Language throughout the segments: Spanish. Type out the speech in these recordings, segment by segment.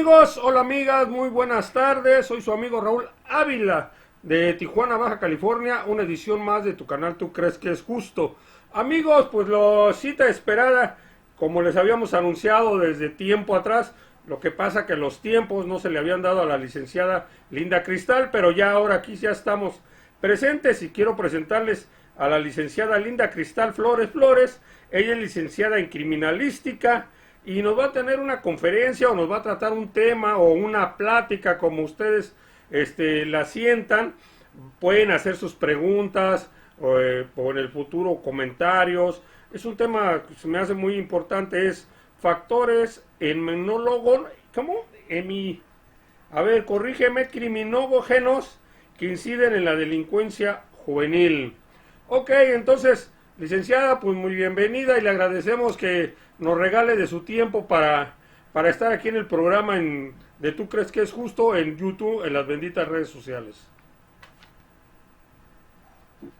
amigos, hola amigas, muy buenas tardes. Soy su amigo Raúl Ávila de Tijuana, Baja California. Una edición más de tu canal ¿Tú crees que es justo? Amigos, pues la cita esperada, como les habíamos anunciado desde tiempo atrás. Lo que pasa que los tiempos no se le habían dado a la licenciada Linda Cristal, pero ya ahora aquí ya estamos presentes y quiero presentarles a la licenciada Linda Cristal Flores Flores. Ella es licenciada en criminalística y nos va a tener una conferencia o nos va a tratar un tema o una plática como ustedes la sientan. Pueden hacer sus preguntas o en el futuro comentarios. Es un tema que se me hace muy importante, es factores criminólogos, ¿cómo? A ver, corrígeme, criminógenos que inciden en la delincuencia juvenil. Ok, entonces, licenciada, pues muy bienvenida y le agradecemos que nos regale de su tiempo para estar aquí en el programa de Tú crees que es justo en YouTube, en las benditas redes sociales.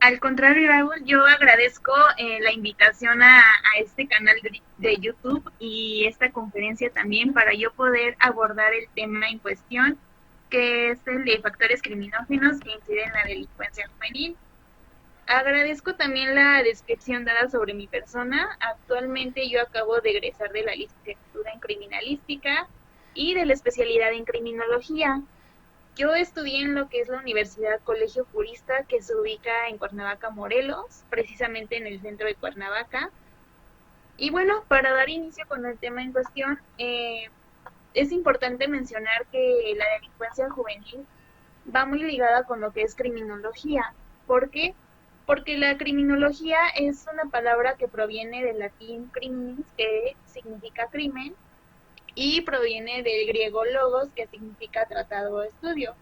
Al contrario, Raúl, yo agradezco la invitación a este canal de YouTube y esta conferencia también para yo poder abordar el tema en cuestión, que es el de factores criminógenos que inciden en la delincuencia juvenil. Agradezco también la descripción dada sobre mi persona. Actualmente yo acabo de egresar de la licenciatura en criminalística y de la especialidad en criminología. Yo estudié en lo que es la Universidad Colegio Jurista, que se ubica en Cuernavaca, Morelos, precisamente en el centro de Cuernavaca. Y bueno, para dar inicio con el tema en cuestión, es importante mencionar que la delincuencia juvenil va muy ligada con lo que es criminología. ¿Por qué? Porque la criminología es una palabra que proviene del latín criminis, que significa crimen, y proviene del griego logos, que significa tratado o estudio.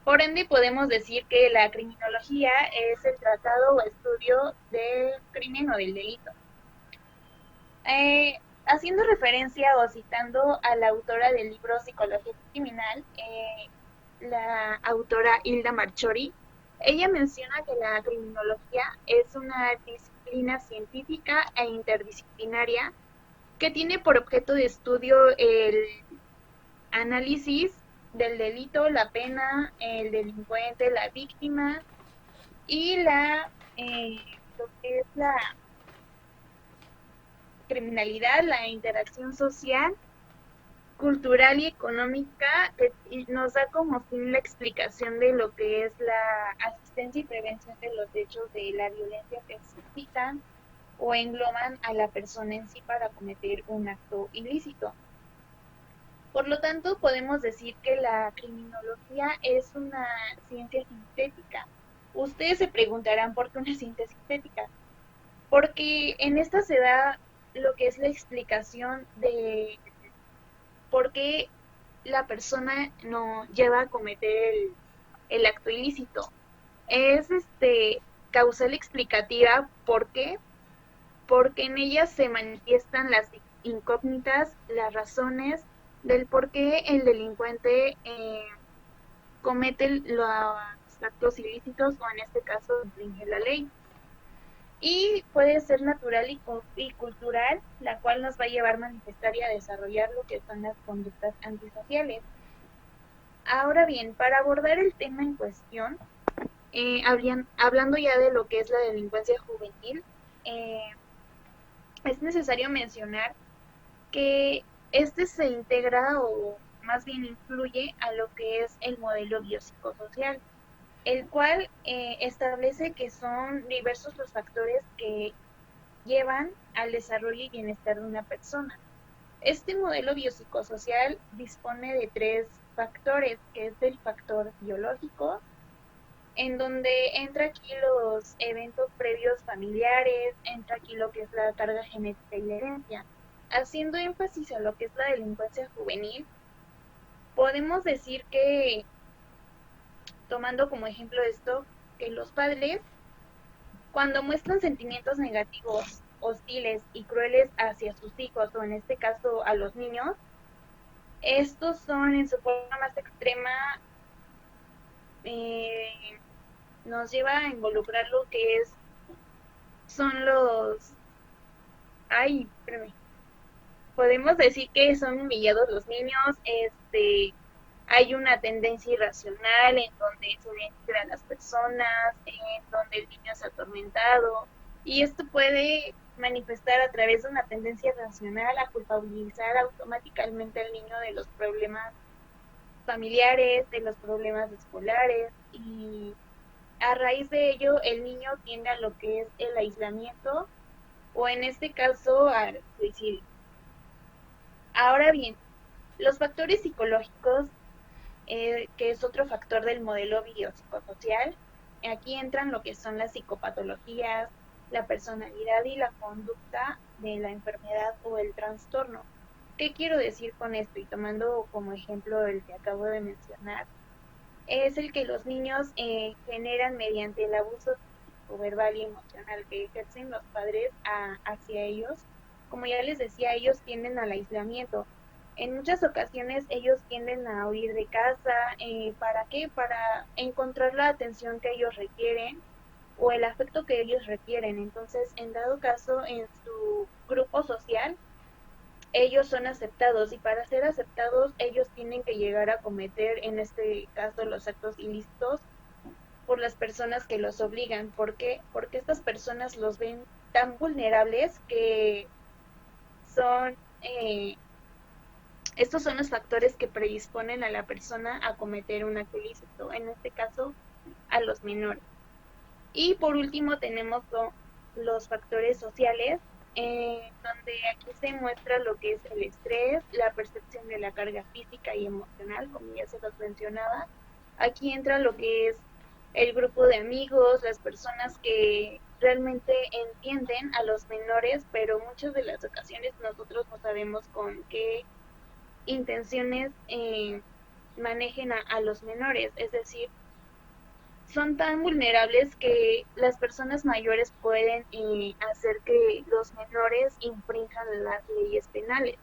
Por ende, podemos decir que la criminología es el tratado o estudio del crimen o del delito. Haciendo referencia o citando a la autora del libro Psicología Criminal, la autora Hilda Marchori, ella menciona que la criminología es una disciplina científica e interdisciplinaria que tiene por objeto de estudio el análisis del delito, la pena, el delincuente, la víctima y lo que es la criminalidad, la interacción social, cultural y económica, que nos da como fin la explicación de lo que es la asistencia y prevención de los hechos de la violencia que suscitan o engloban a la persona en sí para cometer un acto ilícito. Por lo tanto, podemos decir que la criminología es una ciencia sintética. Ustedes se preguntarán por qué una ciencia sintética. Porque en esta se da lo que es la explicación de por qué la persona no lleva a cometer el acto ilícito. Es causal explicativa, ¿por qué? Porque en ella se manifiestan las incógnitas, las razones del por qué el delincuente comete los actos ilícitos o en este caso infringe la ley. Y puede ser natural y cultural, la cual nos va a llevar a manifestar y a desarrollar lo que son las conductas antisociales. Ahora bien, para abordar el tema en cuestión, hablando ya de lo que es la delincuencia juvenil, eh, es necesario mencionar que este se integra o más bien influye a lo que es el modelo biopsicosocial, el cual establece que son diversos los factores que llevan al desarrollo y bienestar de una persona. Este modelo biopsicosocial dispone de tres factores, que es el factor biológico, en donde entra aquí los eventos previos familiares, entra aquí lo que es la carga genética y la herencia. Haciendo énfasis a lo que es la delincuencia juvenil, podemos decir que, tomando como ejemplo esto, que los padres, cuando muestran sentimientos negativos, hostiles y crueles hacia sus hijos, o en este caso a los niños, estos son en su forma más extrema, eh, nos lleva a involucrar lo que son los, ay, espérame, podemos decir que son humillados los niños, hay una tendencia irracional en donde se denigra a las personas, en donde el niño es atormentado, y esto puede manifestar a través de una tendencia irracional a culpabilizar automáticamente al niño de los problemas familiares, de los problemas escolares, y a raíz de ello el niño tiende a lo que es el aislamiento o en este caso al suicidio. Ahora bien, los factores psicológicos, que es otro factor del modelo biopsicosocial, aquí entran lo que son las psicopatologías, la personalidad y la conducta de la enfermedad o el trastorno. ¿Qué quiero decir con esto? Y tomando como ejemplo el que acabo de mencionar, es el que los niños generan mediante el abuso físico, verbal y emocional que ejercen los padres hacia ellos. Como ya les decía, ellos tienden al aislamiento. En muchas ocasiones ellos tienden a huir de casa. ¿Para qué? Para encontrar la atención que ellos requieren o el afecto que ellos requieren. Entonces, en dado caso, en su grupo social, ellos son aceptados y para ser aceptados ellos tienen que llegar a cometer, en este caso, los actos ilícitos por las personas que los obligan. ¿Por qué? Porque estas personas los ven tan vulnerables que son, estos son los factores que predisponen a la persona a cometer un acto ilícito, en este caso, a los menores. Y por último tenemos los factores sociales, donde aquí se muestra lo que es el estrés, la percepción de la carga física y emocional, como ya se los mencionaba. Aquí entra lo que es el grupo de amigos, las personas que realmente entienden a los menores, pero muchas de las ocasiones nosotros no sabemos con qué intenciones manejen a los menores, es decir, son tan vulnerables que las personas mayores pueden hacer que los menores infrinjan las leyes penales.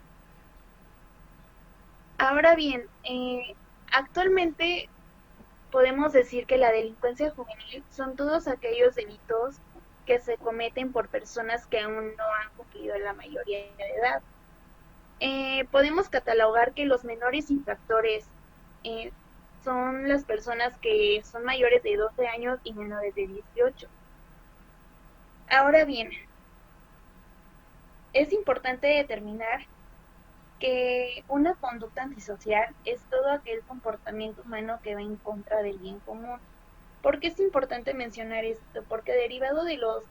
Ahora bien, actualmente podemos decir que la delincuencia juvenil son todos aquellos delitos que se cometen por personas que aún no han cumplido la mayoría de edad. Podemos catalogar que los menores infractores eh, son las personas que son mayores de 12 años y menores de 18. Ahora bien, es importante determinar que una conducta antisocial es todo aquel comportamiento humano que va en contra del bien común. ¿Por qué es importante mencionar esto? Porque derivado de los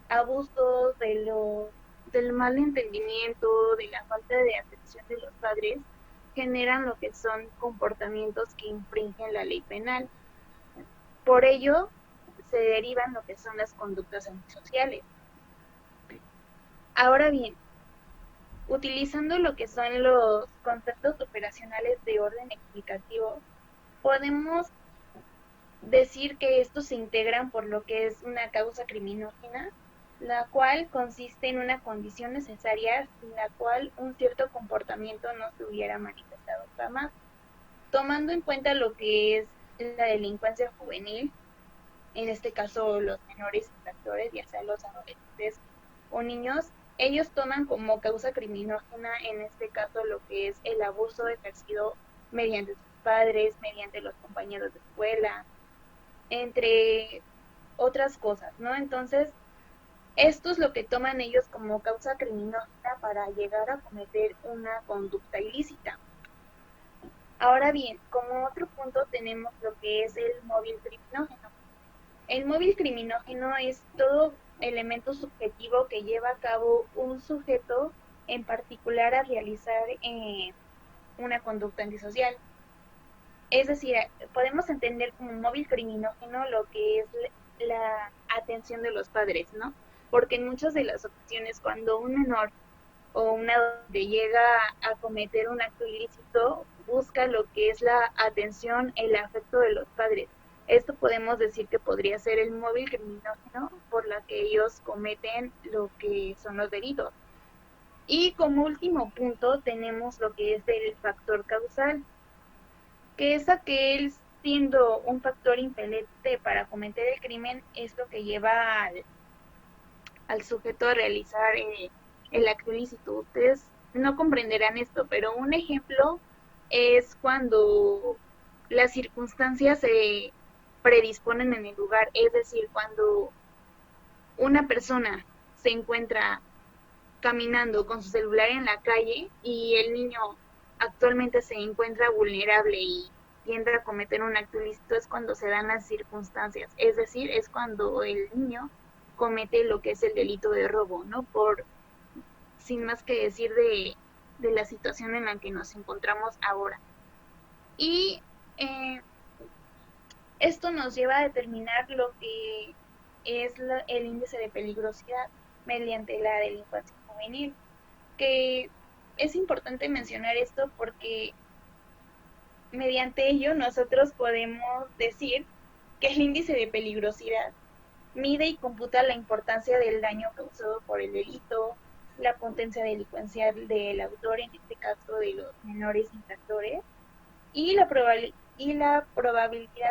abusos, del mal entendimiento, de la falta de atención de los padres, generan lo que son comportamientos que infringen la ley penal. Por ello, se derivan lo que son las conductas antisociales. Ahora bien, utilizando lo que son los conceptos operacionales de orden explicativo, podemos decir que estos se integran por lo que es una causa criminógena, la cual consiste en una condición necesaria sin la cual un cierto comportamiento no se hubiera manifestado jamás. Tomando en cuenta lo que es la delincuencia juvenil, en este caso los menores infractores, ya sea los adolescentes o niños, ellos toman como causa criminógena, en este caso, lo que es el abuso ejercido mediante sus padres, mediante los compañeros de escuela, entre otras cosas, ¿no? Entonces, esto es lo que toman ellos como causa criminógena para llegar a cometer una conducta ilícita. Ahora bien, como otro punto tenemos lo que es el móvil criminógeno. El móvil criminógeno es todo elemento subjetivo que lleva a cabo un sujeto en particular a realizar una conducta antisocial. Es decir, podemos entender como móvil criminógeno lo que es la atención de los padres, ¿no? Porque en muchas de las ocasiones cuando un menor o un adolescente llega a cometer un acto ilícito, busca lo que es la atención, el afecto de los padres. Esto podemos decir que podría ser el móvil criminógeno por la que ellos cometen lo que son los delitos. Y como último punto tenemos lo que es el factor causal, que es aquel siendo un factor impelente para cometer el crimen, es lo que lleva al sujeto a realizar el acto ilícito. Ustedes no comprenderán esto, pero un ejemplo es cuando las circunstancias se predisponen en el lugar, es decir, cuando una persona se encuentra caminando con su celular en la calle y el niño actualmente se encuentra vulnerable y tiende a cometer un acto ilícito, es cuando se dan las circunstancias, es decir, es cuando el niño comete lo que es el delito de robo, ¿no? Por, sin más que decir de la situación en la que nos encontramos ahora. Y eh, esto nos lleva a determinar lo que es el índice de peligrosidad mediante la delincuencia juvenil, que es importante mencionar esto porque mediante ello nosotros podemos decir que el índice de peligrosidad mide y computa la importancia del daño causado por el delito, la potencia delincuencial del autor, en este caso de los menores infractores, y la probabilidad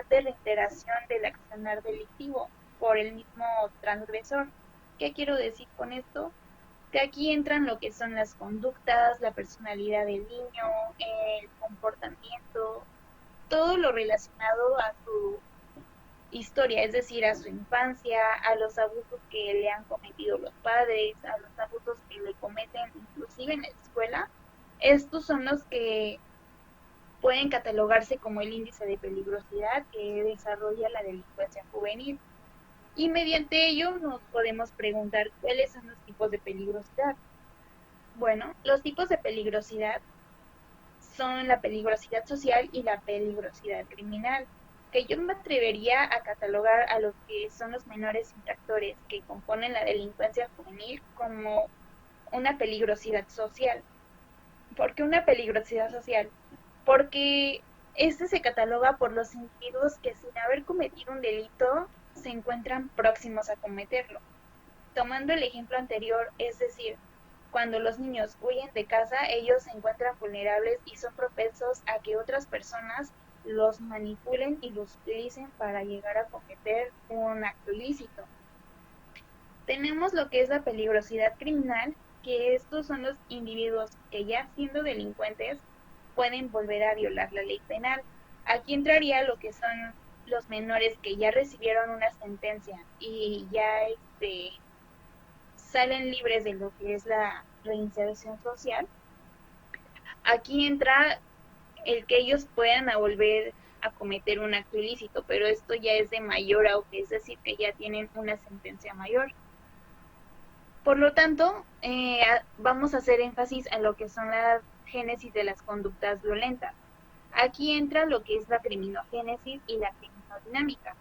de reiteración del accionar delictivo por el mismo transgresor. ¿Qué quiero decir con esto? Que aquí entran lo que son las conductas, la personalidad del niño, el comportamiento, todo lo relacionado a su historia, es decir, a su infancia, a los abusos que le han cometido los padres, a los abusos que le cometen inclusive en la escuela. Estos son los que pueden catalogarse como el índice de peligrosidad que desarrolla la delincuencia juvenil. Y mediante ello nos podemos preguntar cuáles son los tipos de peligrosidad. Bueno, los tipos de peligrosidad son la peligrosidad social y la peligrosidad criminal, que yo me atrevería a catalogar a los que son los menores infractores que componen la delincuencia juvenil como una peligrosidad social. ¿Por qué una peligrosidad social? Porque este se cataloga por los individuos que sin haber cometido un delito se encuentran próximos a cometerlo. Tomando el ejemplo anterior, es decir, cuando los niños huyen de casa, ellos se encuentran vulnerables y son propensos a que otras personas los manipulen y los utilicen para llegar a cometer un acto ilícito. Tenemos lo que es la peligrosidad criminal, que estos son los individuos que ya siendo delincuentes pueden volver a violar la ley penal. Aquí entraría lo que son los menores que ya recibieron una sentencia y ya salen libres de lo que es la reinserción social. Aquí entra el que ellos puedan a volver a cometer un acto ilícito, pero esto ya es de mayor auge, es decir, que ya tienen una sentencia mayor. Por lo tanto, vamos a hacer énfasis en lo que son las génesis de las conductas violentas. Aquí entra lo que es la criminogénesis y la criminodinámica,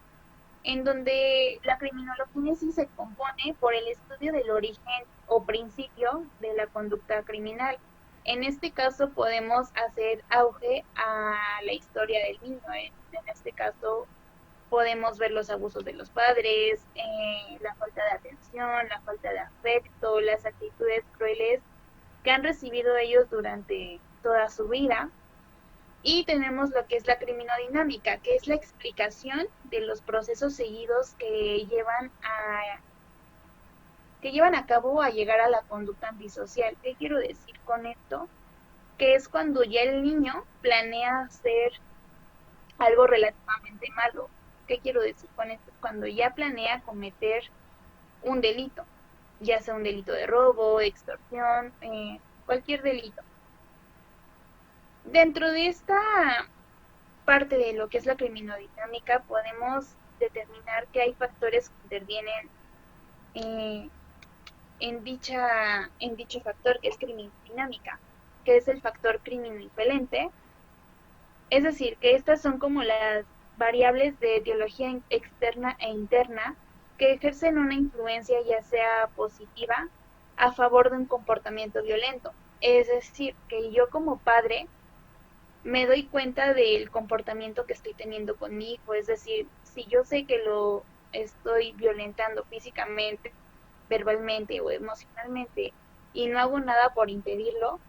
en donde la criminogénesis se compone por el estudio del origen o principio de la conducta criminal. En este caso podemos hacer auge a la historia del niño. En este caso podemos ver los abusos de los padres, la falta de atención, la falta de afecto, las actitudes crueles que han recibido ellos durante toda su vida. Y tenemos lo que es la criminodinámica, que es la explicación de los procesos seguidos que llevan a cabo a llegar a la conducta antisocial. ¿Qué quiero decir con esto? Que es cuando ya el niño planea hacer algo relativamente malo. ¿Qué quiero decir con esto? Cuando ya planea cometer un delito, ya sea un delito de robo, extorsión, cualquier delito. Dentro de esta parte de lo que es la criminodinámica, podemos determinar que hay factores que intervienen eh, en dicho factor que es criminodinámica, que es el factor criminopelente, es decir, que estas son como las variables de etiología externa e interna que ejercen una influencia ya sea positiva a favor de un comportamiento violento. Es decir, que yo como padre me doy cuenta del comportamiento que estoy teniendo con mi hijo, es decir, si yo sé que lo estoy violentando físicamente, verbalmente o emocionalmente y no hago nada por impedirlo,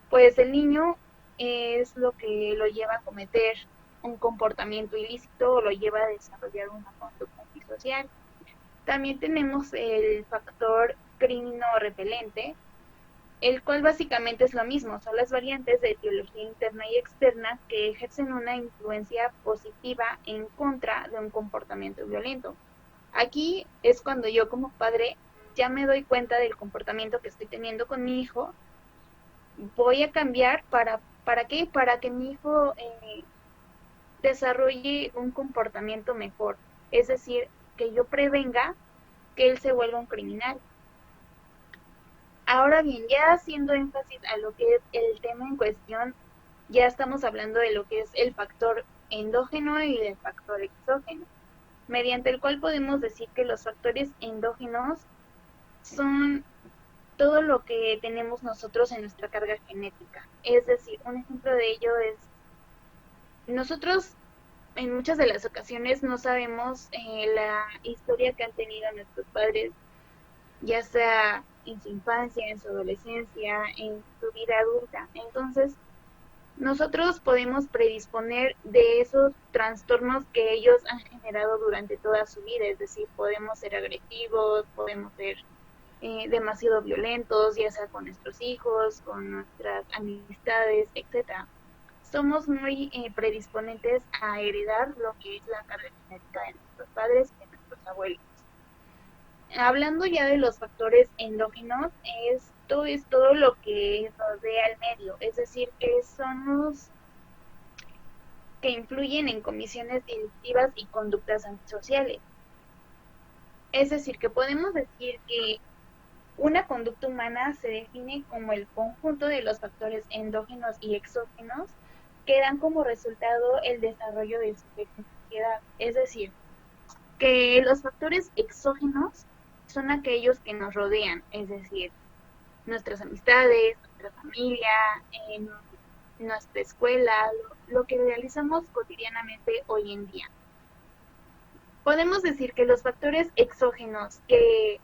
pues el niño es lo que lo lleva a cometer un comportamiento ilícito o lo lleva a desarrollar una conducta antisocial. También tenemos el factor crimino repelente, el cual básicamente es lo mismo, son las variantes de etiología interna y externa que ejercen una influencia positiva en contra de un comportamiento violento. Aquí es cuando yo como padre ya me doy cuenta del comportamiento que estoy teniendo con mi hijo, voy a cambiar ¿para qué? Para que mi hijo desarrolle un comportamiento mejor, es decir, que yo prevenga que él se vuelva un criminal. Ahora bien, ya haciendo énfasis a lo que es el tema en cuestión, ya estamos hablando de lo que es el factor endógeno y el factor exógeno, mediante el cual podemos decir que los factores endógenos son todo lo que tenemos nosotros en nuestra carga genética. Es decir, un ejemplo de ello es, nosotros en muchas de las ocasiones no sabemos la historia que han tenido nuestros padres, ya sea en su infancia, en su adolescencia, en su vida adulta. Entonces, nosotros podemos predisponer de esos trastornos que ellos han generado durante toda su vida, es decir, podemos ser agresivos, podemos ser demasiado violentos, ya sea con nuestros hijos, con nuestras amistades, etcétera. Somos muy predisponentes a heredar lo que es la carga genética de nuestros padres y de nuestros abuelos. Hablando ya de los factores endógenos, esto es todo lo que rodea al medio, es decir, que son los que influyen en comisiones delictivas y conductas antisociales. Es decir, que podemos decir que una conducta humana se define como el conjunto de los factores endógenos y exógenos que dan como resultado el desarrollo del sujeto en sociedad. Es decir, que los factores exógenos son aquellos que nos rodean, es decir, nuestras amistades, nuestra familia, en nuestra escuela, lo que realizamos cotidianamente hoy en día. Podemos decir que los factores exógenos que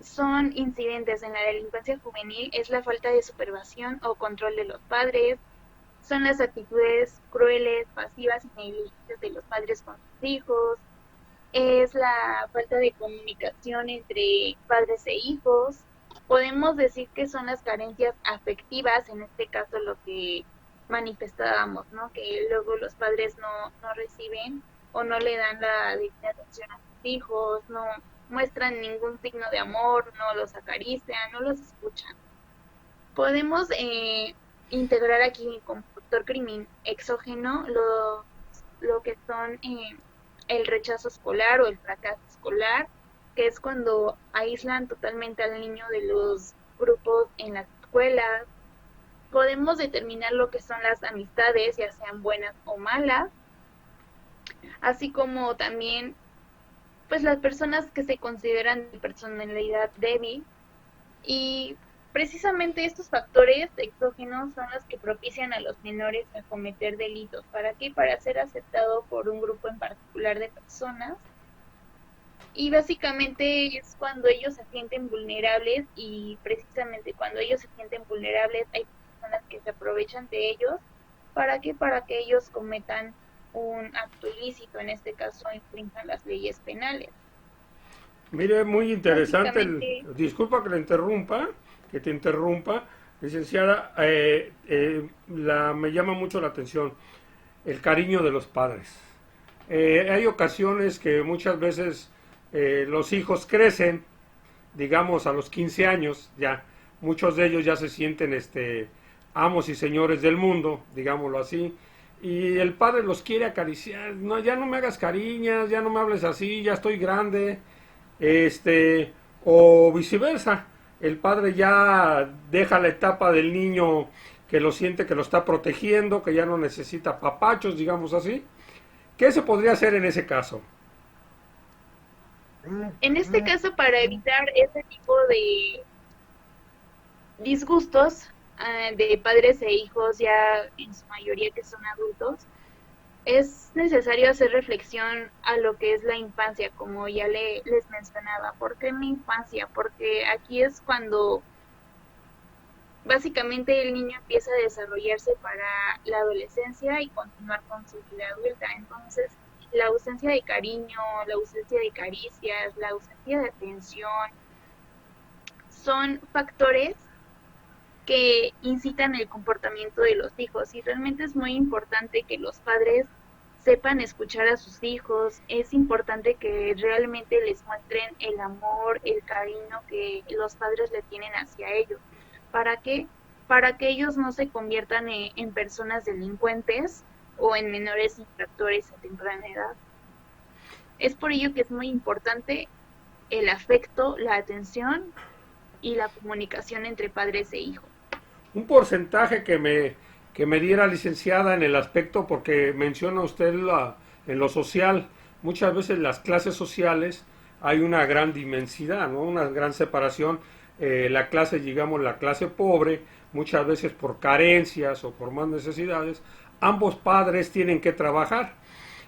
son incidentes en la delincuencia juvenil es la falta de supervisión o control de los padres, son las actitudes crueles, pasivas y negligentes de los padres con sus hijos, es la falta de comunicación entre padres e hijos. Podemos decir que son las carencias afectivas, en este caso lo que manifestábamos, ¿no? Que luego los padres no reciben o no le dan la debida atención a sus hijos, no muestran ningún signo de amor, no los acarician, no los escuchan. Podemos integrar aquí como factor crimen exógeno lo que son el rechazo escolar o el fracaso escolar, que es cuando aíslan totalmente al niño de los grupos en las escuelas. Podemos determinar lo que son las amistades, ya sean buenas o malas, así como también pues las personas que se consideran de personalidad débil, y precisamente estos factores exógenos son los que propician a los menores a cometer delitos. ¿Para qué? Para ser aceptado por un grupo en particular de personas. Y básicamente es cuando ellos se sienten vulnerables, y precisamente cuando ellos se sienten vulnerables hay personas que se aprovechan de ellos. ¿Para qué? Para que ellos cometan un acto ilícito, en este caso infrinjan las leyes penales. Mire, muy interesante. Básicamente, Disculpa que te interrumpa, licenciada. Me llama mucho la atención el cariño de los padres. Hay ocasiones que muchas veces los hijos crecen, digamos a los 15 años, ya muchos de ellos ya se sienten amos y señores del mundo, digámoslo así, y el padre los quiere acariciar. No, ya no me hagas cariñas, ya no me hables así, ya estoy grande, o viceversa. El padre ya deja la etapa del niño que lo siente que lo está protegiendo, que ya no necesita papachos, digamos así. ¿Qué se podría hacer en ese caso? en este caso, para evitar ese tipo de disgustos de padres e hijos, ya en su mayoría que son adultos, es necesario hacer reflexión a lo que es la infancia, como ya les mencionaba. ¿Por qué mi infancia? Porque aquí es cuando básicamente el niño empieza a desarrollarse para la adolescencia y continuar con su vida adulta. Entonces, la ausencia de cariño, la ausencia de caricias, la ausencia de atención, son factores que incitan el comportamiento de los hijos. Y realmente es muy importante que los padres sepan escuchar a sus hijos, es importante que realmente les muestren el amor, el cariño que los padres le tienen hacia ellos. ¿Para qué? Para que ellos no se conviertan en personas delincuentes o en menores infractores a temprana edad. Es por ello que es muy importante el afecto, la atención y la comunicación entre padres e hijos. Un porcentaje que me diera, licenciada, en el aspecto, porque menciona usted en lo social, muchas veces las clases sociales hay una gran dimensidad, ¿no? Una gran separación. La clase, digamos, la clase pobre, muchas veces por carencias o por más necesidades, ambos padres tienen que trabajar,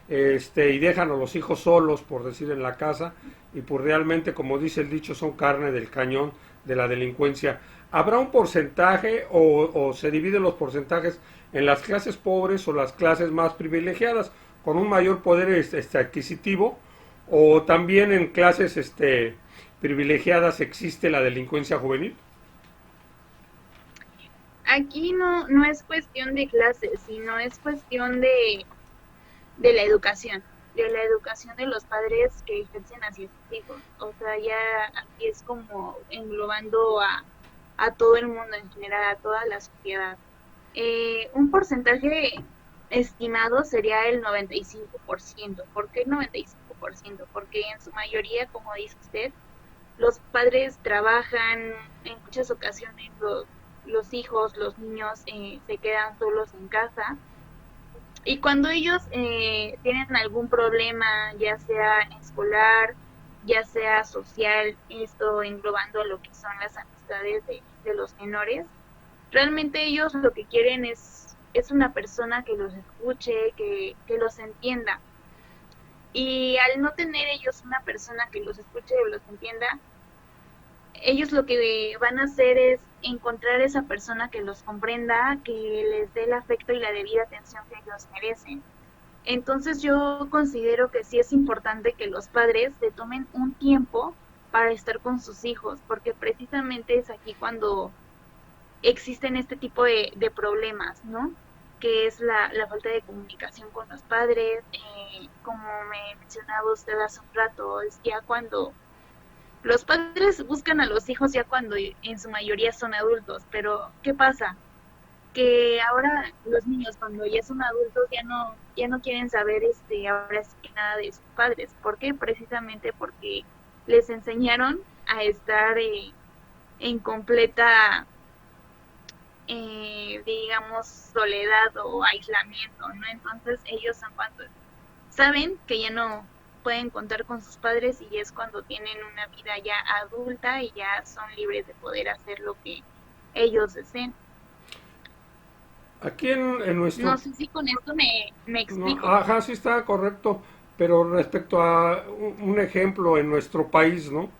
y dejan a los hijos solos, por decir, en la casa, y pues realmente, como dice el dicho, son carne del cañón de la delincuencia. ¿Habrá un porcentaje o se dividen los porcentajes en las clases pobres o las clases más privilegiadas con un mayor poder adquisitivo, o también en clases privilegiadas existe la delincuencia juvenil? Aquí no es cuestión de clases, sino es cuestión de la educación, de la educación de los padres que ejercen hacia sus hijos. O sea, ya aquí es como englobando a todo el mundo en general, a toda la sociedad. Un porcentaje estimado sería el 95%. ¿Por qué el 95%? Porque en su mayoría, como dice usted, los padres trabajan, en muchas ocasiones los hijos, los niños se quedan solos en casa y cuando ellos tienen algún problema, ya sea escolar, ya sea social, esto englobando lo que son las amistades de los menores, realmente ellos lo que quieren es una persona que los escuche, que los entienda. Y al no tener ellos una persona que los escuche o los entienda, ellos lo que van a hacer es encontrar esa persona que los comprenda, que les dé el afecto y la debida atención que ellos merecen. Entonces yo considero que sí es importante que los padres se tomen un tiempo para estar con sus hijos, porque precisamente es aquí cuando existen este tipo de problemas, ¿no? Que es la falta de comunicación con los padres, como me mencionaba usted hace un rato, es ya cuando los padres buscan a los hijos ya cuando en su mayoría son adultos, pero ¿qué pasa? Que ahora los niños cuando ya son adultos ya no quieren saber ahora sí que nada de sus padres. ¿Por qué? Precisamente porque les enseñaron a estar en completa digamos soledad o aislamiento, ¿no? Entonces ellos son cuando saben que ya no pueden contar con sus padres y es cuando tienen una vida ya adulta y ya son libres de poder hacer lo que ellos deseen. Aquí en No nuestro... sé si con esto me No, explico. ajá, sí está correcto, pero respecto a un ejemplo en nuestro país, ¿no?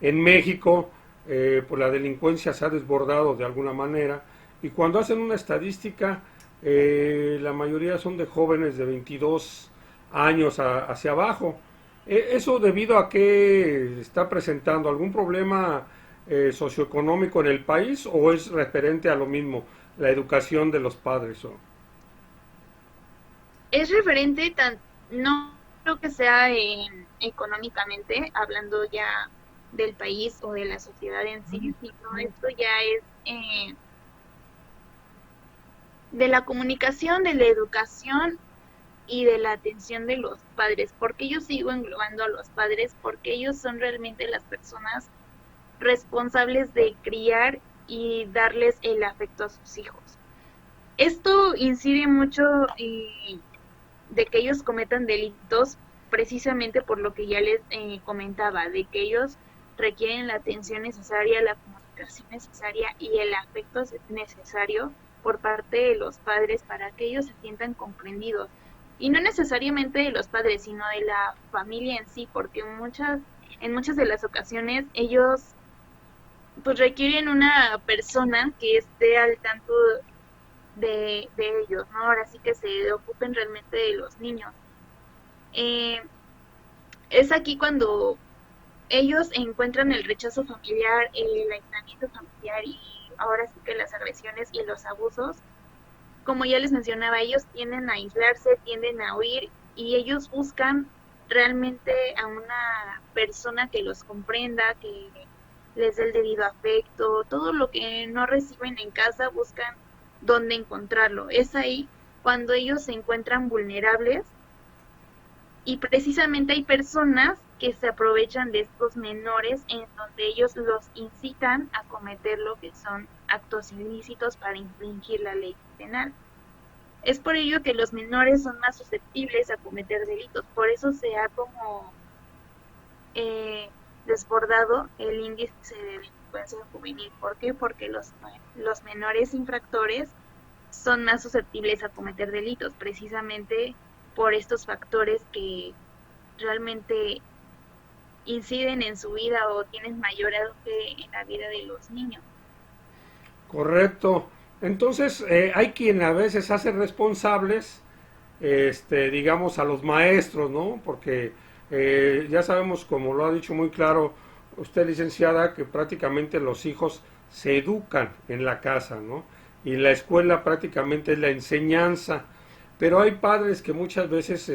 En México, pues la delincuencia se ha desbordado de alguna manera, y cuando hacen una estadística, la mayoría son de jóvenes de 22 años hacia abajo. ¿Eso debido a que está presentando algún problema socioeconómico en el país, o es referente a lo mismo, la educación de los padres? Es referente no creo que sea económicamente, hablando ya del país o de la sociedad en sí, sino esto ya es de la comunicación, de la educación y de la atención de los padres. ¿Por qué yo sigo englobando a los padres? Porque ellos son realmente las personas responsables de criar y darles el afecto a sus hijos. Esto incide mucho de que ellos cometan delitos precisamente por lo que ya les comentaba, de que ellos requieren la atención necesaria, la comunicación necesaria y el afecto necesario por parte de los padres para que ellos se sientan comprendidos. Y no necesariamente de los padres, sino de la familia en sí, porque en muchas de las ocasiones ellos pues requieren una persona que esté al tanto de ellos, ¿no? Ahora sí que se ocupen realmente de los niños. Eh, es aquí cuando ellos encuentran el rechazo familiar, el aislamiento familiar y ahora sí que las agresiones y los abusos, como ya les mencionaba, ellos tienden a aislarse, tienden a huir y ellos buscan realmente a una persona que los comprenda, que les dé el debido afecto, todo lo que no reciben en casa buscan dónde encontrarlo. Es ahí cuando ellos se encuentran vulnerables y precisamente hay personas que se aprovechan de estos menores en donde ellos los incitan a cometer lo que son actos ilícitos para infringir la ley penal. Es por ello que los menores son más susceptibles a cometer delitos. Por eso se ha como eh, desbordado el índice de delincuencia juvenil. ¿Por qué? Porque los menores infractores son más susceptibles a cometer delitos, precisamente por estos factores que realmente inciden en su vida o tienen mayor auge en la vida de los niños. Correcto. Entonces, hay quien a veces hace responsables, digamos, a los maestros, ¿no? Porque ya sabemos, como lo ha dicho muy claro usted, licenciada, que prácticamente los hijos se educan en la casa, ¿no? Y la escuela prácticamente es la enseñanza. Pero hay padres que muchas veces,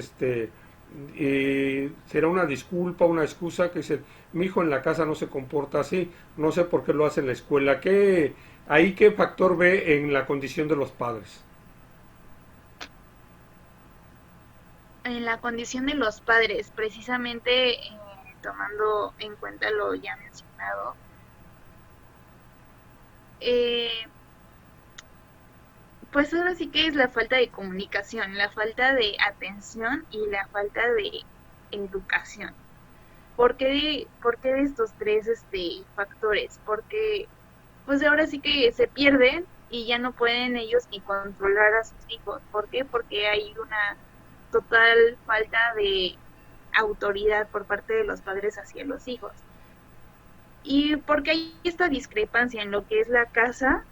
será una disculpa, una excusa que dicen, mi hijo en la casa no se comporta así, no sé por qué lo hace en la escuela. ¿Ahí qué factor ve en la condición de los padres? En la condición de los padres, precisamente tomando en cuenta lo ya mencionado, eh, pues ahora sí que es la falta de comunicación, la falta de atención y la falta de educación. ¿Por qué de estos tres factores? Porque pues ahora sí que se pierden y ya no pueden ellos ni controlar a sus hijos. ¿Por qué? Porque hay una total falta de autoridad por parte de los padres hacia los hijos. Y porque hay esta discrepancia en lo que es la casa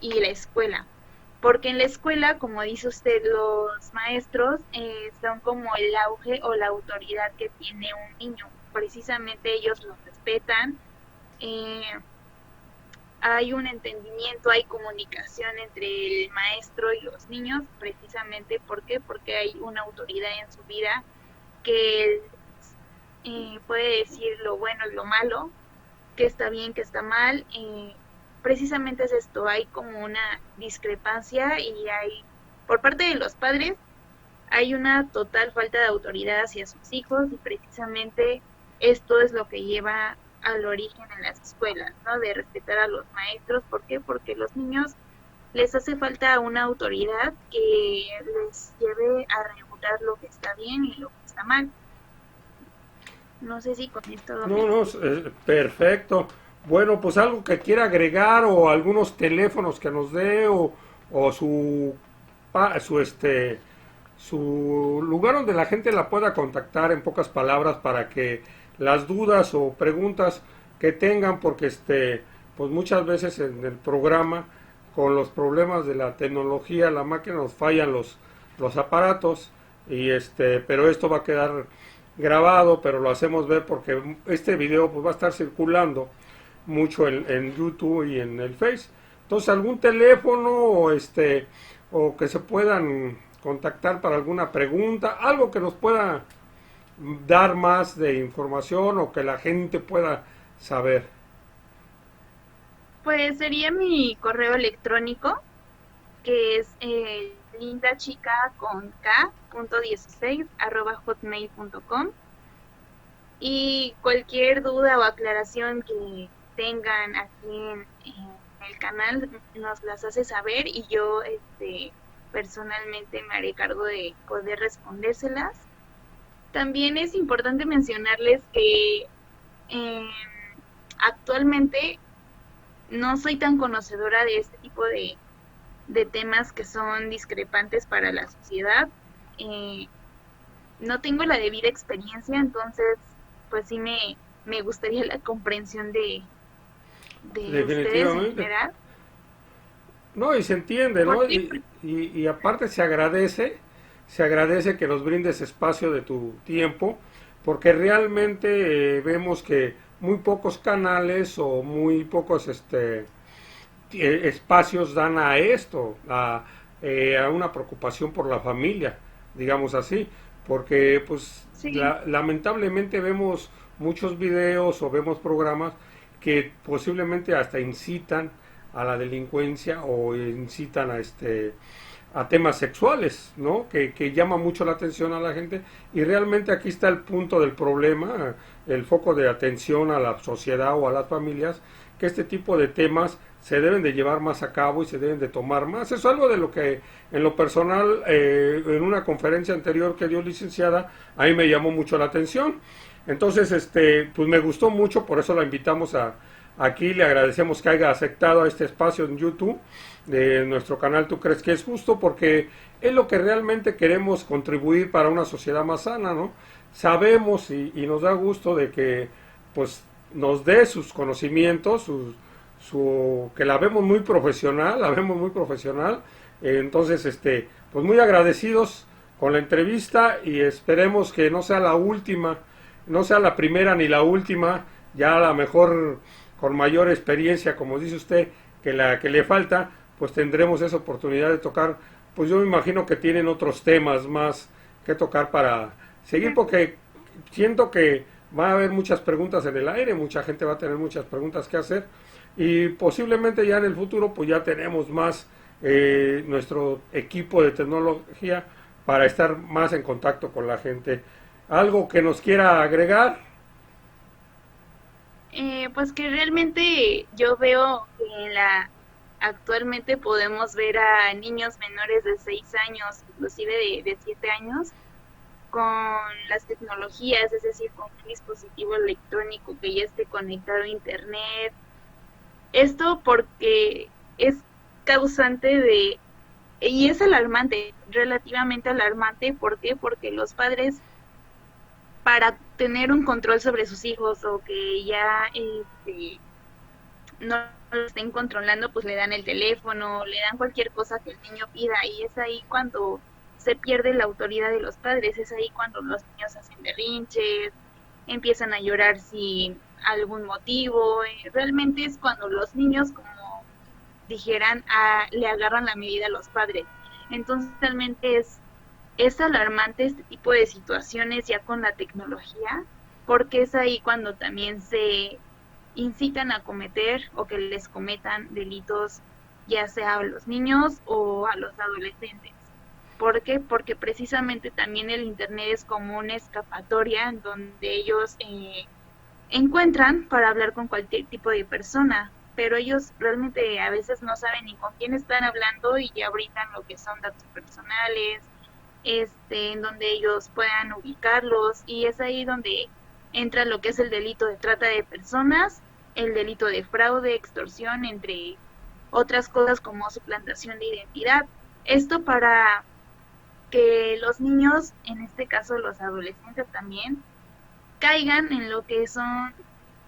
y la escuela. Porque en la escuela, como dice usted, los maestros son como el auge o la autoridad que tiene un niño. Precisamente ellos los respetan, eh, hay un entendimiento, hay comunicación entre el maestro y los niños, precisamente ¿por qué? Porque hay una autoridad en su vida que puede decir lo bueno y lo malo, que está bien, que está mal. Precisamente es esto, hay como una discrepancia y hay, por parte de los padres, hay una total falta de autoridad hacia sus hijos y precisamente esto es lo que lleva al origen en las escuelas, ¿no? De respetar a los maestros. ¿Por qué? Porque los niños les hace falta una autoridad que les lleve a regular lo que está bien y lo que está mal. No sé si con esto me No, no, explico. perfecto. Bueno, pues algo que quiera agregar o algunos teléfonos que nos dé o su lugar donde la gente la pueda contactar en pocas palabras para que las dudas o preguntas que tengan, porque pues muchas veces en el programa con los problemas de la tecnología, la máquina nos fallan los aparatos y pero esto va a quedar grabado, pero lo hacemos ver porque este video pues va a estar circulando mucho en YouTube y en el Face. Entonces, algún teléfono o que se puedan contactar para alguna pregunta, algo que nos pueda dar más de información o que la gente pueda saber. Pues sería mi correo electrónico, que es lindachica con k punto 16 hotmail.com, y cualquier duda o aclaración que tengan aquí en el canal nos las hace saber y yo personalmente me haré cargo de poder respondérselas. También es importante mencionarles que eh, actualmente no soy tan conocedora de este tipo de temas que son discrepantes para la sociedad. Eh, no tengo la debida experiencia, entonces pues sí me gustaría la comprensión de ustedes en Definitivamente. general. No, y se entiende, ¿Por ¿no? qué? Y aparte se agradece que nos brindes espacio de tu tiempo, porque realmente vemos que muy pocos canales o muy pocos espacios dan a esto, a una preocupación por la familia, digamos así, porque pues Sí, lamentablemente vemos muchos videos o vemos programas que posiblemente hasta incitan a la delincuencia o incitan a temas sexuales, ¿no? Que llama mucho la atención a la gente y realmente aquí está el punto del problema, el foco de atención a la sociedad o a las familias, que este tipo de temas se deben de llevar más a cabo y se deben de tomar más. Eso es algo de lo que en lo personal, en una conferencia anterior que dio licenciada, ahí me llamó mucho la atención. Entonces, pues me gustó mucho, por eso la invitamos aquí, le agradecemos que haya aceptado este espacio en YouTube de nuestro canal ¿Tú crees que es justo? Porque es lo que realmente queremos contribuir para una sociedad más sana, ¿no? Sabemos y nos da gusto de que pues nos dé sus conocimientos, que la vemos muy profesional, entonces pues muy agradecidos con la entrevista y esperemos que no sea la última, no sea la primera ni la última, ya a lo mejor con mayor experiencia, como dice usted, que la que le falta, pues tendremos esa oportunidad de tocar, pues yo me imagino que tienen otros temas más que tocar para seguir, porque siento que va a haber muchas preguntas en el aire, mucha gente va a tener muchas preguntas que hacer y posiblemente ya en el futuro pues ya tenemos más nuestro equipo de tecnología para estar más en contacto con la gente. ¿Algo que nos quiera agregar? pues que realmente yo veo que actualmente podemos ver a niños menores de 6 años, inclusive de 7 años, con las tecnologías, es decir, con un dispositivo electrónico que ya esté conectado a internet. Esto porque es causante y es alarmante, relativamente alarmante. ¿Por qué? Porque los padres, para tener un control sobre sus hijos o que ya no lo estén controlando, pues le dan el teléfono, le dan cualquier cosa que el niño pida, y es ahí cuando se pierde la autoridad de los padres, es ahí cuando los niños hacen berrinches, empiezan a llorar sin algún motivo, realmente es cuando los niños, como dijeran, le agarran la medida a los padres. Entonces realmente es alarmante este tipo de situaciones ya con la tecnología, porque es ahí cuando también se incitan a cometer o que les cometan delitos, ya sea a los niños o a los adolescentes. ¿Por qué? Porque precisamente también el Internet es como una escapatoria en donde ellos encuentran para hablar con cualquier tipo de persona, pero ellos realmente a veces no saben ni con quién están hablando y ya brindan lo que son datos personales, en donde ellos puedan ubicarlos, y es ahí donde entra lo que es el delito de trata de personas, el delito de fraude, extorsión, entre otras cosas como suplantación de identidad. Esto para que los niños, en este caso los adolescentes también, caigan en lo que son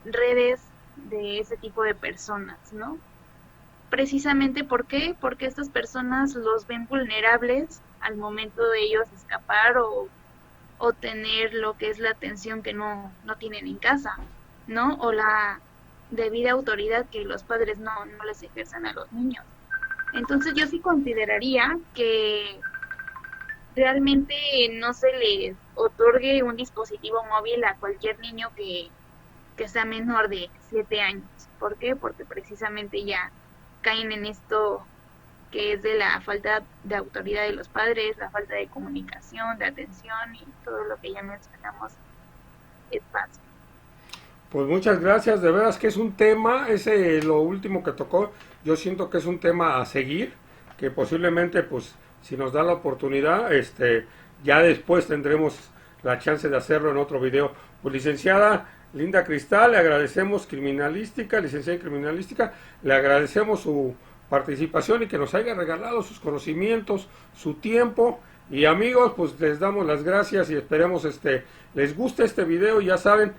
redes de ese tipo de personas, ¿no? Precisamente, ¿por qué? Porque estas personas los ven vulnerables al momento de ellos escapar o tener lo que es la atención que no tienen en casa, ¿no? O la debida autoridad que los padres no les ejerzan a los niños. Entonces yo sí consideraría que realmente no se les otorgue un dispositivo móvil a cualquier niño que sea menor de 7 años. ¿Por qué? Porque precisamente ya caen en esto que es de la falta de autoridad de los padres, la falta de comunicación, de atención y todo lo que ya mencionamos es fácil. Pues muchas gracias, de veras que es un tema, ese lo último que tocó, yo siento que es un tema a seguir, que posiblemente pues si nos da la oportunidad, ya después tendremos la chance de hacerlo en otro video. Pues licenciada Linda Cristal, le agradecemos criminalística, licenciada en criminalística, le agradecemos su participación y que nos haya regalado sus conocimientos, su tiempo. Y amigos, pues les damos las gracias y esperemos les guste este video, ya saben,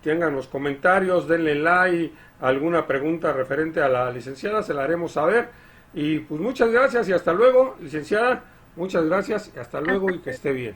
tengan los comentarios, denle like, alguna pregunta referente a la licenciada, se la haremos saber. Y pues muchas gracias y hasta luego, licenciada, muchas gracias y hasta luego y que esté bien.